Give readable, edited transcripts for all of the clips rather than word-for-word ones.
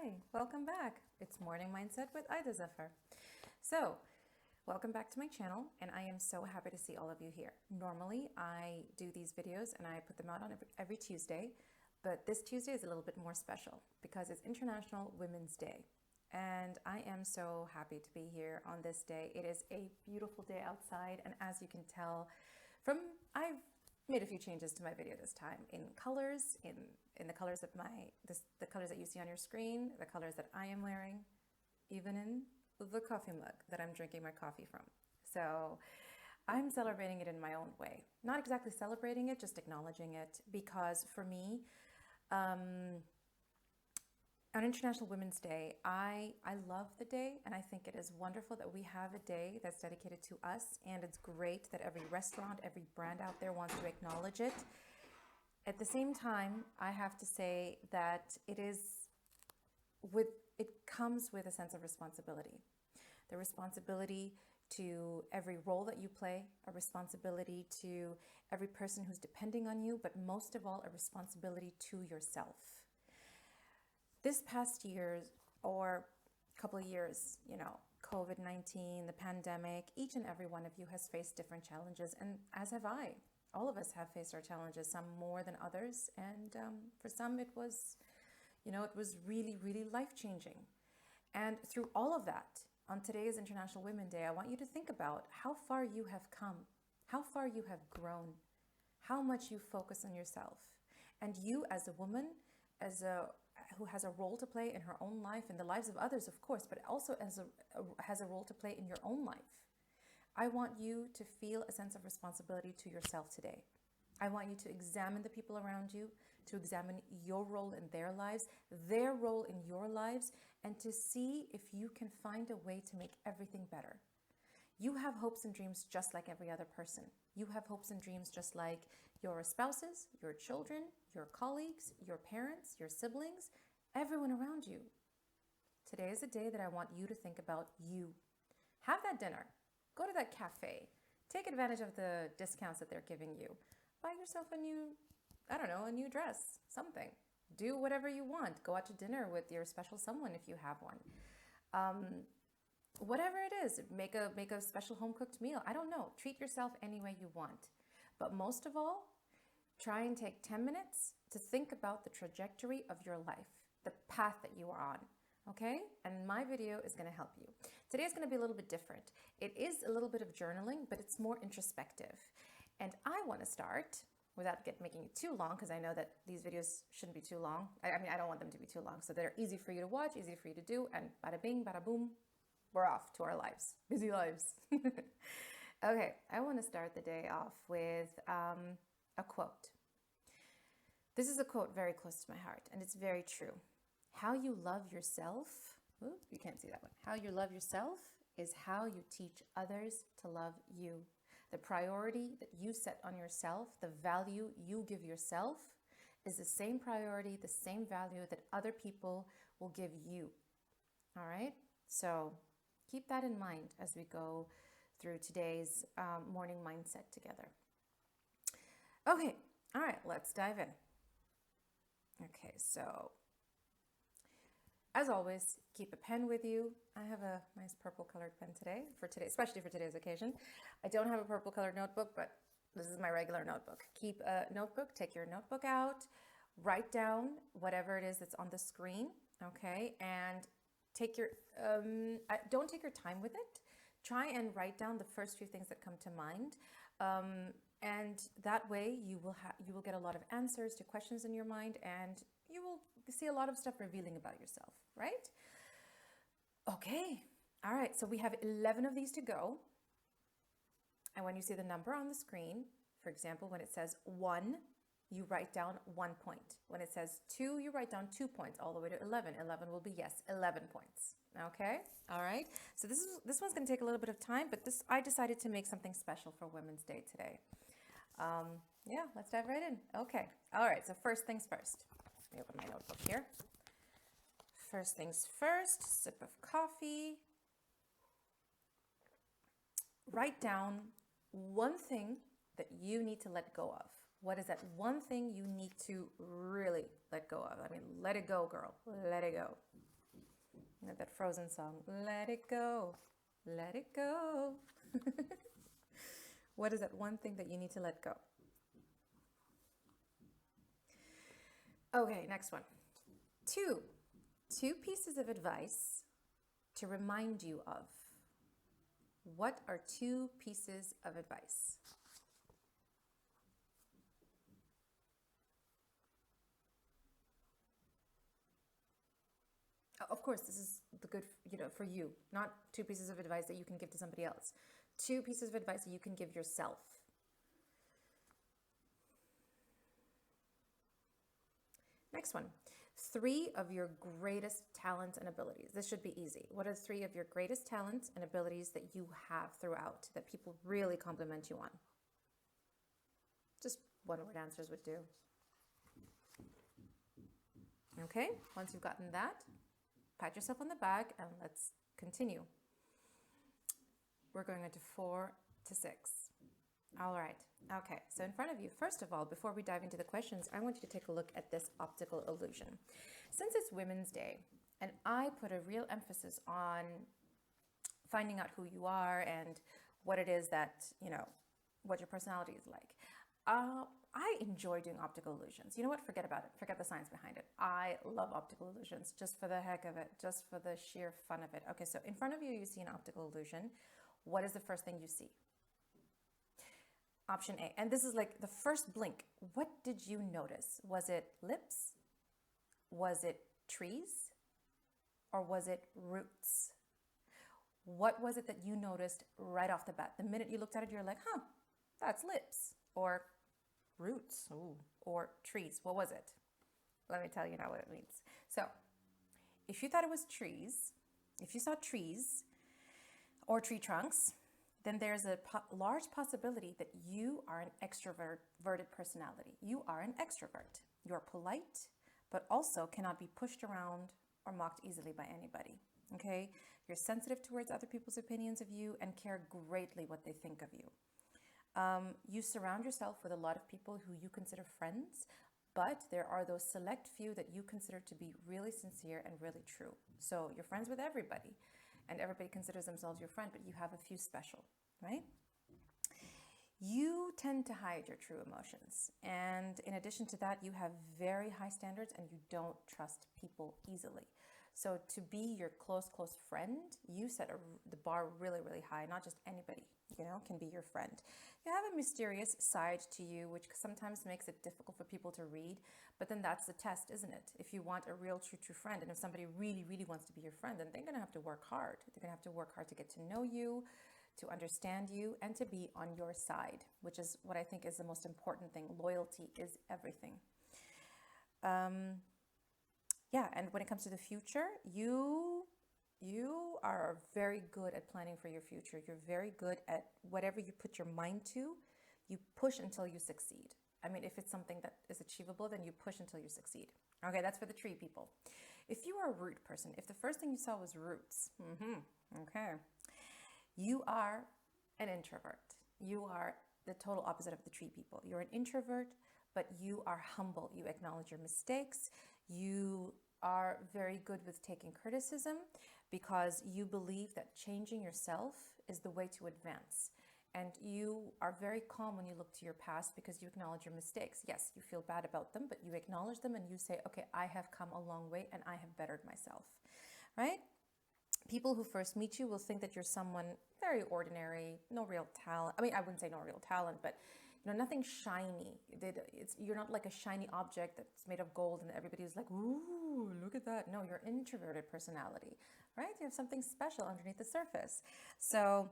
Hi, welcome back. It's Morning Mindset with Ida Zafar. So, welcome back to my channel, and I am so happy to see all of you here. Normally, I do these videos and I put them out on every Tuesday, but this Tuesday is a little bit more special because it's International Women's Day. And I am so happy to be here on this day. It is a beautiful day outside, and as you can tell I've made a few changes to my video this time in colors, in the colors of the colors that you see on your screen, the colors that I am wearing, even in the coffee mug that I'm drinking my coffee from. So I'm celebrating it in my own way. Not exactly celebrating it, just acknowledging it, because for me, on International Women's Day, I love the day, and I think it is wonderful that we have a day that's dedicated to us, and it's great that every restaurant, every brand out there wants to acknowledge it. At the same time, I have to say that it comes with a sense of responsibility. The responsibility to every role that you play, a responsibility to every person who's depending on you, but most of all, a responsibility to yourself. This past year or couple of years, COVID-19, the pandemic, each and every one of you has faced different challenges, and as have I. All of us have faced our challenges, some more than others, and for some it was, it was really, really life-changing. And through all of that, on today's International Women's Day, I want you to think about how far you have come, how far you have grown, how much you focus on yourself. And you as a woman, who has a role to play in her own life, in the lives of others, of course, but also has a role to play in your own life. I want you to feel a sense of responsibility to yourself today. I want you to examine the people around you, to examine your role in their lives, their role in your lives, and to see if you can find a way to make everything better. You have hopes and dreams just like every other person. You have hopes and dreams just like your spouses, your children, your colleagues, your parents, your siblings, everyone around you. Today is a day that I want you to think about you. Have that dinner. Go to that cafe. Take advantage of the discounts that they're giving you. Buy yourself a new dress, something. Do whatever you want. Go out to dinner with your special someone if you have one. Whatever it is, make a special home-cooked meal. I don't know. Treat yourself any way you want. But most of all, try and take 10 minutes to think about the trajectory of your life, the path that you are on. Okay? And my video is going to help you. Today is going to be a little bit different. It is a little bit of journaling, but it's more introspective. And I want to start, without making it too long, because I know that these videos shouldn't be too long. I don't want them to be too long. So they're easy for you to watch, easy for you to do, and bada bing, bada boom, we're off to our lives. Busy lives. Okay, I want to start the day off with a quote. This is a quote very close to my heart, and it's very true. How you love yourself, you can't see that one. How you love yourself is how you teach others to love you. The priority that you set on yourself, the value you give yourself, is the same priority, the same value that other people will give you. All right? So keep that in mind as we go through today's morning mindset together. Okay, all right, let's dive in. Okay, so as always, keep a pen with you. I have a nice purple colored pen today, especially for today's occasion. I don't have a purple colored notebook, but this is my regular notebook. Keep a notebook, take your notebook out, write down whatever it is that's on the screen, okay? And don't take your time with it. Try and write down the first few things that come to mind. And that way you will get a lot of answers to questions in your mind, and you will see a lot of stuff revealing about yourself, right? Okay. All right. So we have 11 of these to go. And when you see the number on the screen, for example, when it says 1, you write down 1 point. When it says 2, you write down 2 points all the way to 11. 11 will be, yes, 11 points. Okay? All right? So this one's going to take a little bit of time, but I decided to make something special for Women's Day today. Yeah, let's dive right in. Okay. All right. So first things first. Let me open my notebook here. First things first, sip of coffee. Write down one thing that you need to let go of. What is that one thing you need to really let go of? I mean, let it go, girl. Let it go. You know, that Frozen song, let it go, let it go. What is that one thing that you need to let go? Okay, next one. Two pieces of advice to remind you of. What are two pieces of advice? Of course, this is the good, for you, not two pieces of advice that you can give to somebody else. Two pieces of advice that you can give yourself. Next one. Three of your greatest talents and abilities. This should be easy. What are three of your greatest talents and abilities that you have throughout that people really compliment you on? Just one-word answers would do. Okay, once you've gotten that, pat yourself on the back and let's continue. We're going into 4 to 6. All right. Okay. So in front of you, first of all, before we dive into the questions, I want you to take a look at this optical illusion. Since it's Women's Day, and I put a real emphasis on finding out who you are and what it is that, what your personality is like. I enjoy doing optical illusions. You know what? Forget about it. Forget the science behind it. I love optical illusions just for the heck of it, just for the sheer fun of it. Okay, so in front of you, you see an optical illusion. What is the first thing you see? Option A. And this is like the first blink. What did you notice? Was it lips? Was it trees? Or was it roots? What was it that you noticed right off the bat? The minute you looked at it, you're like, that's lips. Or roots. Ooh. Or trees. What was it? Let me tell you now what it means. So, if you thought it was trees, if you saw trees or tree trunks, then there's a large possibility that you are an extroverted personality. You are an extrovert. You're polite, but also cannot be pushed around or mocked easily by anybody. Okay? You're sensitive towards other people's opinions of you and care greatly what they think of you. You surround yourself with a lot of people who you consider friends, but there are those select few that you consider to be really sincere and really true. So you're friends with everybody, and everybody considers themselves your friend, but you have a few special, right? You tend to hide your true emotions. And in addition to that, you have very high standards and you don't trust people easily. So to be your close friend, you set the bar really, really high. Not just anybody, can be your friend. You have a mysterious side to you, which sometimes makes it difficult for people to read. But then that's the test, isn't it? If you want a real, true friend, and if somebody really, really wants to be your friend, then they're going to have to work hard. They're going to have to work hard to get to know you, to understand you, and to be on your side, which is what I think is the most important thing. Loyalty is everything. And when it comes to the future, you are very good at planning for your future. You're very good at whatever you put your mind to, you push until you succeed. I mean, if it's something that is achievable, then you push until you succeed. Okay, that's for the tree people. If you are a root person, if the first thing you saw was roots, okay, you are an introvert. You are the total opposite of the tree people. You're an introvert, but you are humble. You acknowledge your mistakes. You are very good with taking criticism because you believe that changing yourself is the way to advance. And you are very calm when you look to your past because you acknowledge your mistakes. Yes, you feel bad about them, but you acknowledge them and you say, okay, I have come a long way and I have bettered myself, right? People who first meet you will think that you're someone very ordinary, no real talent. I mean, I wouldn't say no real talent, but nothing shiny. You're not like a shiny object that's made of gold and everybody's like, ooh, look at that. No, you're an introverted personality, right? You have something special underneath the surface. So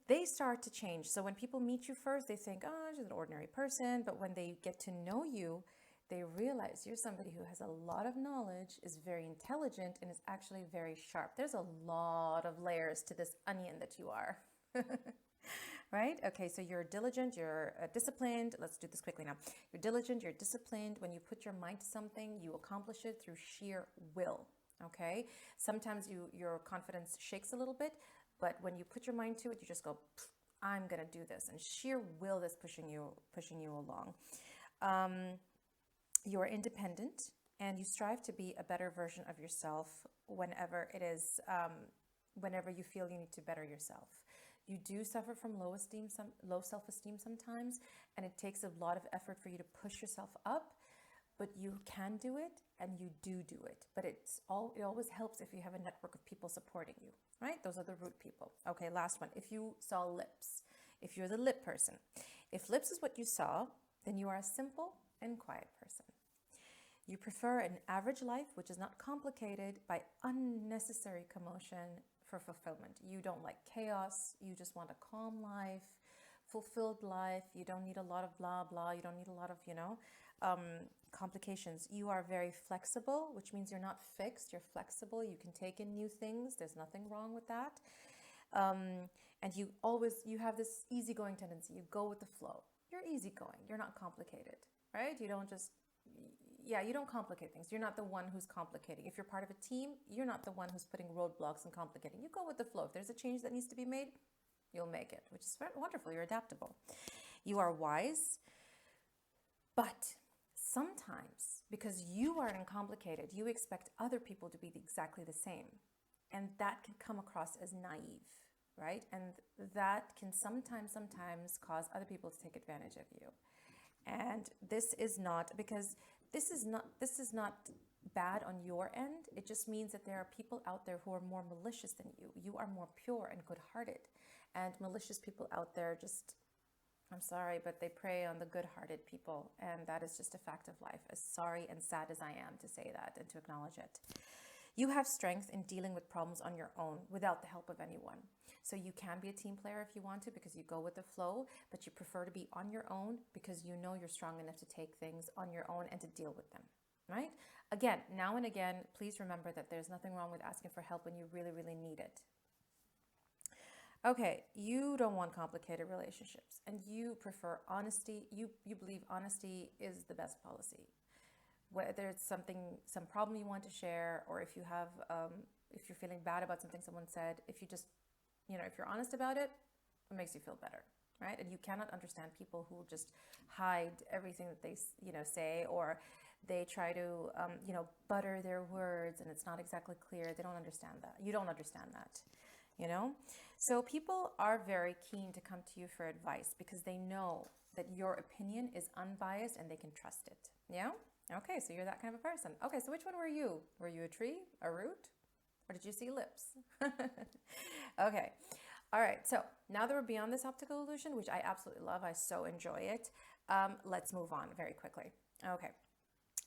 they start to change. So when people meet you first, they think, oh, she's an ordinary person. But when they get to know you, they realize you're somebody who has a lot of knowledge, is very intelligent, and is actually very sharp. There's a lot of layers to this onion that you are. Right? Okay, so you're diligent, you're disciplined. Let's do this quickly now. You're diligent, you're disciplined. When you put your mind to something, you accomplish it through sheer will. Okay? Sometimes your confidence shakes a little bit, but when you put your mind to it, you just go, I'm going to do this. And sheer will is pushing you along. You're independent and you strive to be a better version of yourself whenever it is, whenever you feel you need to better yourself. You do suffer from low self-esteem sometimes, and it takes a lot of effort for you to push yourself up, but you can do it, and you do it. But it always helps if you have a network of people supporting you, right? Those are the root people. Okay, last one. If you saw lips, if you're the lip person, if lips is what you saw, then you are a simple and quiet person. You prefer an average life, which is not complicated by unnecessary commotion for fulfillment. You don't like chaos. You just want a calm life, fulfilled life. You don't need a lot of blah, blah. You don't need a lot of, complications. You are very flexible, which means you're not fixed. You're flexible. You can take in new things. There's nothing wrong with that. And you have this easygoing tendency. You go with the flow. You're easygoing. You're not complicated, right? You don't complicate things. You're not the one who's complicating. If you're part of a team, you're not the one who's putting roadblocks and complicating. You go with the flow. If there's a change that needs to be made, you'll make it, which is wonderful. You're adaptable. You are wise, but sometimes, because you are uncomplicated, you expect other people to be exactly the same. And that can come across as naive, right? And that can sometimes cause other people to take advantage of you. And this is not bad on your end. It just means that there are people out there who are more malicious than you. You are more pure and good-hearted. And malicious people out there I'm sorry, but they prey on the good-hearted people. And that is just a fact of life, as sorry and sad as I am to say that and to acknowledge it. You have strength in dealing with problems on your own without the help of anyone. So you can be a team player if you want to, because you go with the flow, but you prefer to be on your own because you know you're strong enough to take things on your own and to deal with them, right? Again, now and again, please remember that there's nothing wrong with asking for help when you really, really need it. Okay, you don't want complicated relationships, and you prefer honesty. You believe honesty is the best policy. Whether it's some problem you want to share, or if you have, if you're feeling bad about something someone said, if you just, if you're honest about it, it makes you feel better, right? And you cannot understand people who just hide everything that they, say, or they try to, butter their words and it's not exactly clear. They don't understand that. You don't understand that, So people are very keen to come to you for advice because they know that your opinion is unbiased and they can trust it. Yeah? Okay, so you're that kind of a person. Okay, so which one were you? Were you a tree, a root, or did you see lips? Okay, all right, so now that we're beyond this optical illusion, which I absolutely love, I so enjoy it, let's move on very quickly. Okay,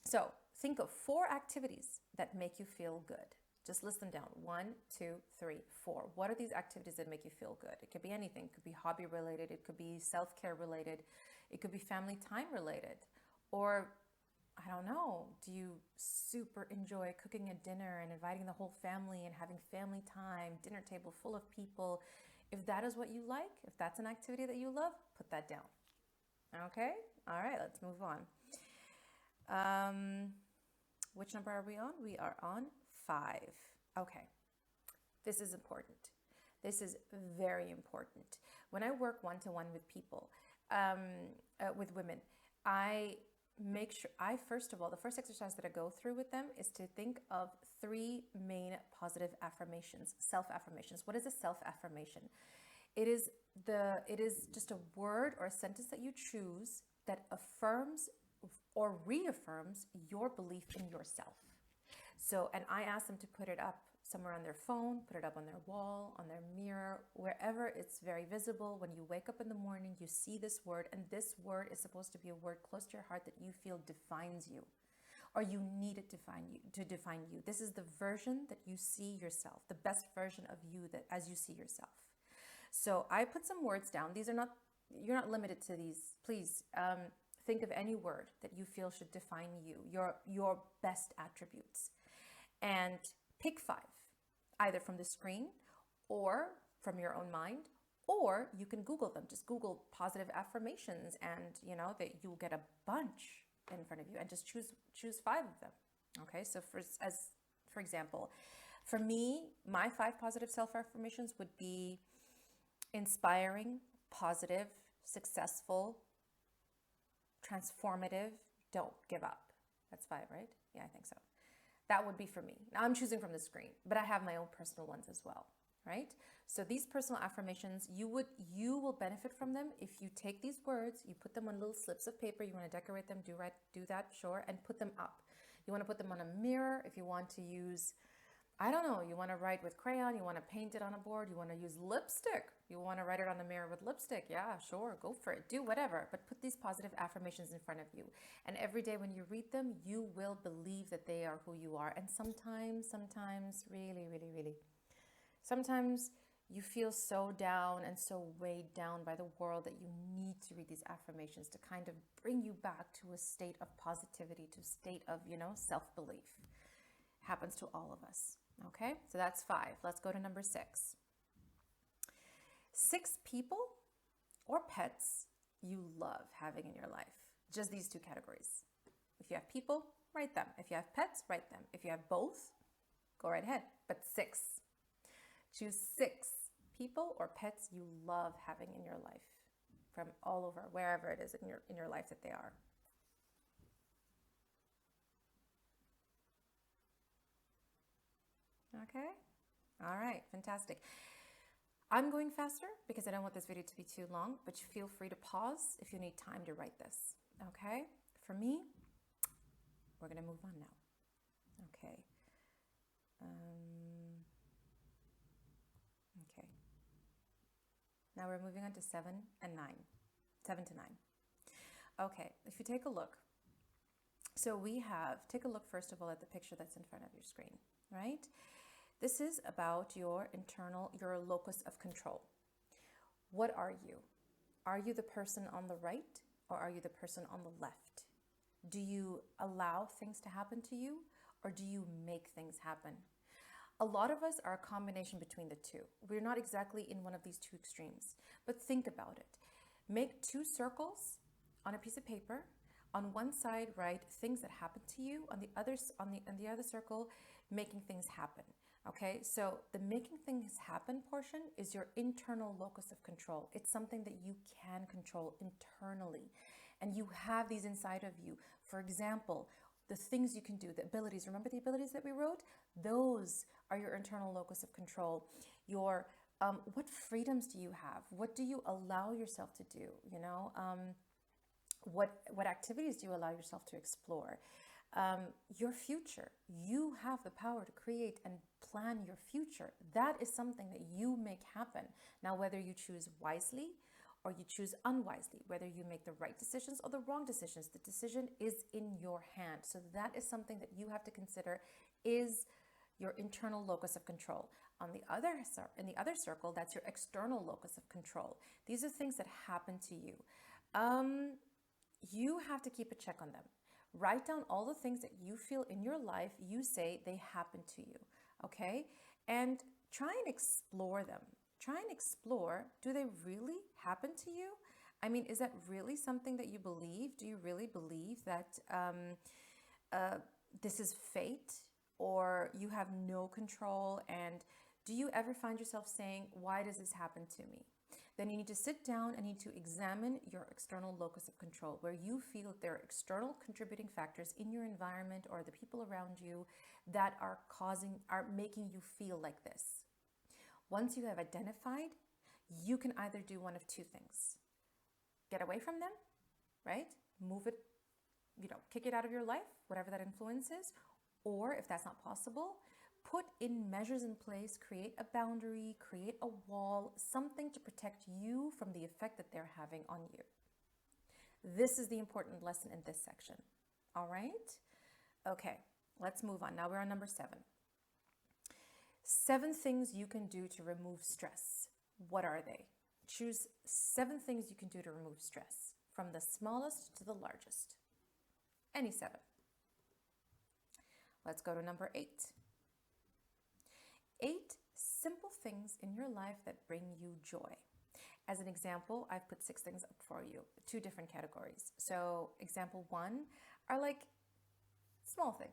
so think of 4 activities that make you feel good. Just list them down. 1, 2, 3, 4. What are these activities that make you feel good? It could be anything. It could be hobby related. It could be self-care related. It could be family time related. Or, I don't know, do you super enjoy cooking a dinner and inviting the whole family and having family time, dinner table full of people? If that is what you like, if that's an activity that you love, put that down. Okay? All right, let's move on. Which number are we on? We are on 5. Okay, this is important. This is very important. When I work one-to-one with people, with women, I make sure, first of all, the first exercise that I go through with them is to think of 3 main positive affirmations, self-affirmations. What is a self-affirmation? It is just a word or a sentence that you choose that affirms or reaffirms your belief in yourself. So, and I ask them to put it up somewhere on their phone, put it up on their wall, on their mirror, wherever it's very visible. When you wake up in the morning, you see this word, and this word is supposed to be a word close to your heart that you feel defines you, or you need it to define you. This is the version that you see yourself, the best version of you that as you see yourself. So I put some words down. You're not limited to these. Please think of any word that you feel should define you, your best attributes. And pick 5, either from the screen or from your own mind, or you can Google them. Just Google positive affirmations, and that you'll get a bunch in front of you, and just choose 5 of them. Okay, so for example, for me, my 5 positive self-affirmations would be inspiring, positive, successful, transformative, don't give up. That's 5, right? Yeah, I think so. That would be for me. Now I'm choosing from the screen, but I have my own personal ones as well, right? So these personal affirmations, you will benefit from them if you take these words, you put them on little slips of paper. You want to decorate them, do that, sure, and put them up. You want to put them on a mirror. If you want to use, I don't know, you want to write with crayon, you want to paint it on a board, you want to use lipstick, you want to write it on the mirror with lipstick. Yeah, sure, go for it. Do whatever, but put these positive affirmations in front of you. And every day when you read them, you will believe that they are who you are. And sometimes, really, sometimes you feel so down and so weighed down by the world that you need to read these affirmations to kind of bring you back to a state of positivity, to a state of, self-belief. Happens to all of us. Okay, so that's 5. Let's go to number 6. 6 people or pets you love having in your life. Just these 2 categories. If you have people, write them. If you have pets, write them. If you have both, go right ahead. But 6. Choose 6 people or pets you love having in your life from all over, wherever it is in your life that they are. Okay. All right. Fantastic. I'm going faster because I don't want this video to be too long, but you feel free to pause if you need time to write this. Okay. For me, we're going to move on now. Okay. Okay. Now we're moving on to 7 and 9. 7 to 9. Okay. If you take a look. So take a look first of all at the picture that's in front of your screen, right? This is about your locus of control. What are you? Are you the person on the right or are you the person on the left? Do you allow things to happen to you or do you make things happen? A lot of us are a combination between the two. We're not exactly in one of these 2 extremes, but think about it. Make 2 circles on a piece of paper. On one side, write things that happen to you. On the other circle, making things happen. Okay, so the making things happen portion is your internal locus of control. It's something that you can control internally. And you have these inside of you. For example, the things you can do, the abilities. Remember the abilities that we wrote? Those are your internal locus of control. Your what freedoms do you have? What do you allow yourself to do? What activities do you allow yourself to explore? Your future. You have the power to create and plan your future. That is something that you make happen. Now, whether you choose wisely or you choose unwisely, whether you make the right decisions or the wrong decisions, the decision is in your hand. So that is something that you have to consider is your internal locus of control. In the other circle, that's your external locus of control. These are things that happen to you. You have to keep a check on them. Write down all the things that you feel in your life, you say they happen to you, okay? And try and explore them. Try and explore, do they really happen to you? I mean, is that really something that you believe? Do you really believe that this is fate or you have no control? And do you ever find yourself saying, why does this happen to me? Then you need to sit down and need to examine your external locus of control, where you feel that there are external contributing factors in your environment or the people around you that are making you feel like this. Once you have identified, you can either do one of 2 things. Get away from them, right? Move it, kick it out of your life, whatever that influence is. Or if that's not possible, put in measures in place, create a boundary, create a wall, something to protect you from the effect that they're having on you. This is the important lesson in this section. All right? Okay, let's move on. Now we're on number 7. 7 things you can do to remove stress. What are they? Choose 7 things you can do to remove stress, from the smallest to the largest. Any 7. Let's go to number 8. 8 simple things in your life that bring you joy. As an example, I've put 6 things up for you, 2 different categories. So example 1 are like small things,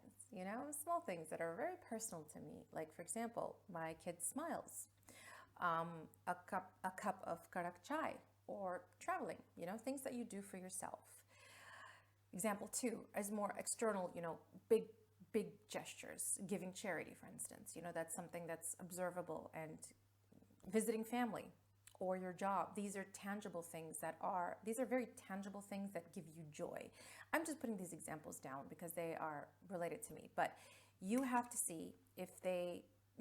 small things that are very personal to me. Like, for example, my kid's smiles, a cup of karak chai, or traveling, things that you do for yourself. Example 2 is more external, big gestures, giving charity, for instance. That's something that's observable, and visiting family or your job. These are tangible things these are very tangible things that give you joy. I'm just putting these examples down because they are related to me, but you have to see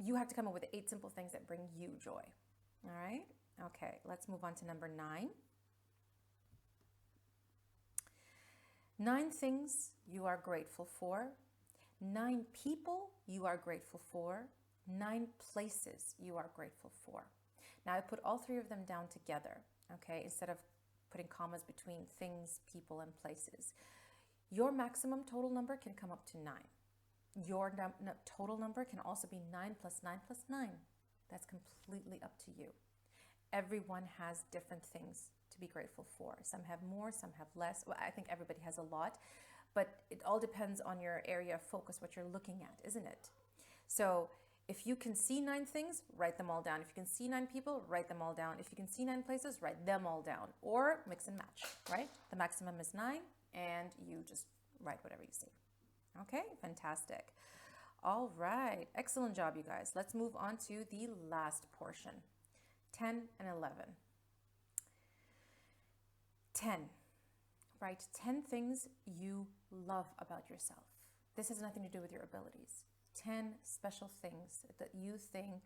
you have to come up with 8 simple things that bring you joy. All right? Okay, let's move on to number 9. 9 things you are grateful for. 9 people you are grateful for. 9 places you are grateful for. Now I put all 3 of them down together, okay, instead of putting commas between things, people, and places. Your maximum total number can come up to 9. Your total number can also be 9 plus 9 plus 9. That's completely up to you. Everyone has different things to be grateful for. Some have more, some have less. Well, I think everybody has a lot, but it all depends on your area of focus, what you're looking at, isn't it? So if you can see 9 things, write them all down. If you can see 9 people, write them all down. If you can see 9 places, write them all down. Or mix and match, right? The maximum is 9, and you just write whatever you see. Okay, fantastic. All right, excellent job, you guys. Let's move on to the last portion, 10 and 11. 10, write 10 things you love about yourself. This has nothing to do with your abilities. 10 special things that you think,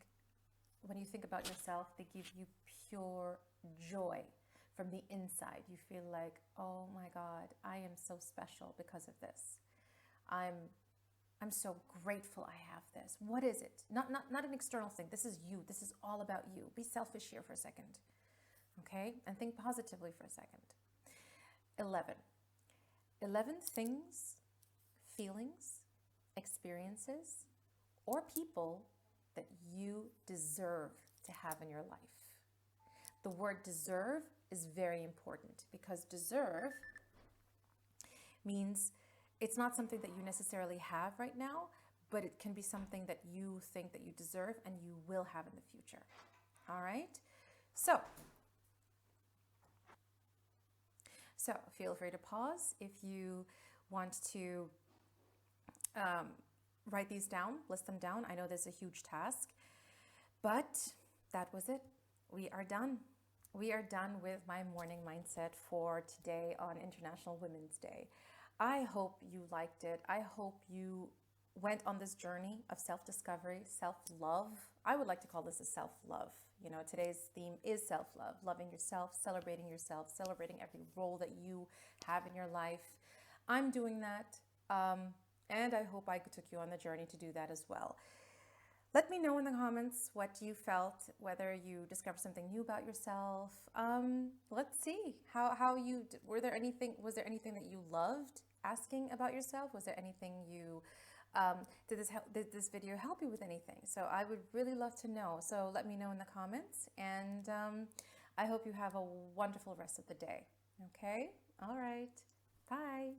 when you think about yourself, they give you pure joy from the inside. You feel like, oh my God, I am so special because of this. I'm so grateful I have this. What is it? Not an external thing. This is you. This is all about you. Be selfish here for a second, okay? And think positively for a second. 11. 11 things, feelings, experiences, or people that you deserve to have in your life. The word deserve is very important because deserve means it's not something that you necessarily have right now, but it can be something that you think that you deserve and you will have in the future. All right? So feel free to pause if you want to write these down, list them down. I know this is a huge task, but that was it. We are done. We are done with my morning mindset for today on International Women's Day. I hope you liked it. I hope you went on this journey of self-discovery, self-love. I would like to call this a self-love. Today's theme is self-love, loving yourself, celebrating every role that you have in your life. I'm doing that, and I hope I took you on the journey to do that as well. Let me know in the comments what you felt, whether you discovered something new about yourself. Let's see was there anything that you loved asking about yourself? Was there anything did this video help you with anything? So I would really love to know. So let me know in the comments, and I hope you have a wonderful rest of the day. Okay? All right. Bye.